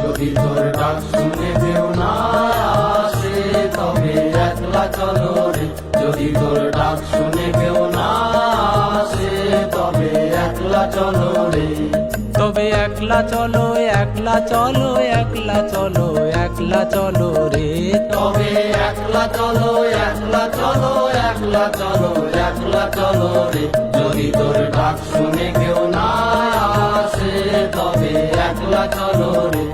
যদি তোর ডাক শুনে কেউ না আসে তবে একলা চলো রে। যদি তোর ডাক শুনে কেউ না আসে তবে একলা চলো রে। তবে একলা চলো, একলা চলো, একলা চলো, একলা চলো রে। তবে একলা চলো, একলা চলো, একলা চলো, একলা চলো রে। যদি তোর ডাক শুনে কেউ না আসে তবে একলা চলো রে।